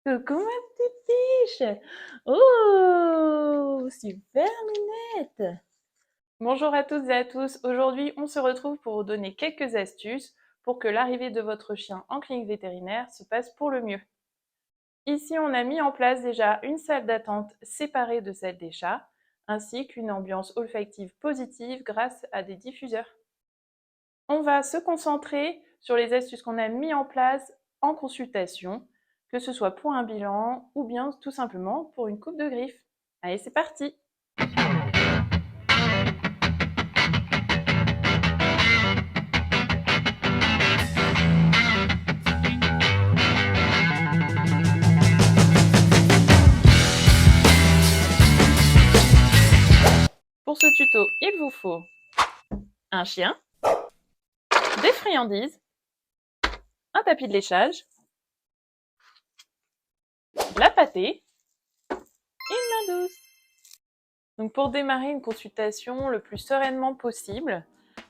Coucou ma petite biche! Oh, super minette! Bonjour à toutes et à tous. Aujourd'hui, on se retrouve pour vous donner quelques astuces pour que l'arrivée de votre chien en clinique vétérinaire se passe pour le mieux. Ici, on a mis en place déjà une salle d'attente séparée de celle des chats, ainsi qu'une ambiance olfactive positive grâce à des diffuseurs. On va se concentrer sur les astuces qu'on a mis en place en consultation, que ce soit pour un bilan ou bien tout simplement pour une coupe de griffes. Allez, c'est parti! Pour ce tuto, il vous faut un chien, des friandises, un tapis de léchage, de la pâtée et une main douce. Donc pour démarrer une consultation le plus sereinement possible,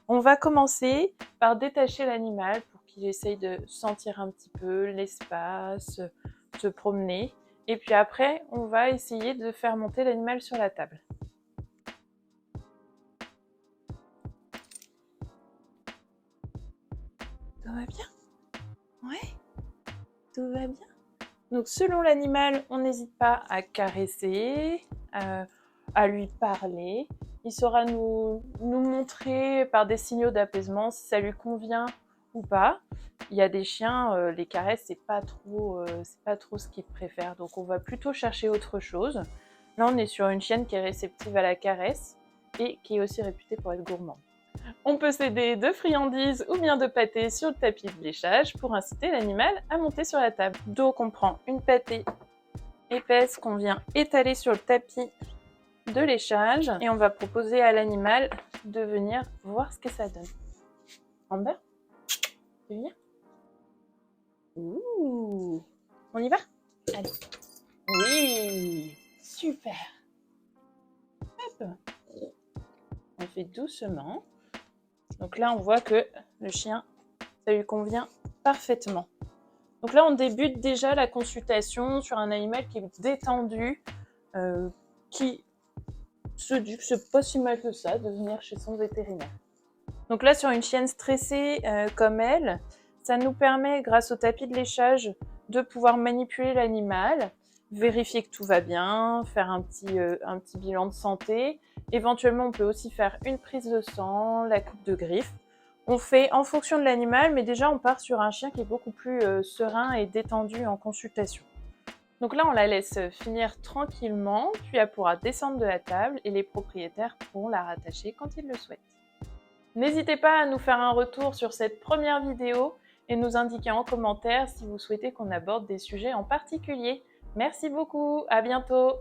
on va commencer par détacher l'animal pour qu'il essaye de sentir un petit peu l'espace, se promener. Et puis après, on va essayer de faire monter l'animal sur la table. Tout va bien? Ouais, tout va bien. Donc selon l'animal, on n'hésite pas à caresser, à lui parler. Il saura nous montrer par des signaux d'apaisement si ça lui convient ou pas. Il y a des chiens, les caresses, c'est pas trop ce qu'ils préfèrent. Donc on va plutôt chercher autre chose. Là, on est sur une chienne qui est réceptive à la caresse et qui est aussi réputée pour être gourmande. On peut s'aider de friandises ou bien de pâté sur le tapis de léchage pour inciter l'animal à monter sur la table. Donc on prend une pâtée épaisse qu'on vient étaler sur le tapis de léchage et on va proposer à l'animal de venir voir ce que ça donne. Amber, tu viens? Ouh, on y va? Allez. Oui, super. Hop. On fait doucement. Donc là, on voit que le chien, ça lui convient parfaitement. Donc là, on débute déjà la consultation sur un animal qui est détendu, qui se dit que c'est pas si mal que ça de venir chez son vétérinaire. Donc là, sur une chienne stressée comme elle, ça nous permet, grâce au tapis de léchage, de pouvoir manipuler l'animal, vérifier que tout va bien, faire un petit bilan de santé. Éventuellement, on peut aussi faire une prise de sang, la coupe de griffes. On fait en fonction de l'animal, mais déjà, on part sur un chien qui est beaucoup plus serein et détendu en consultation. Donc là, on la laisse finir tranquillement, puis elle pourra descendre de la table et les propriétaires pourront la rattacher quand ils le souhaitent. N'hésitez pas à nous faire un retour sur cette première vidéo et nous indiquer en commentaire si vous souhaitez qu'on aborde des sujets en particulier. Merci beaucoup, à bientôt!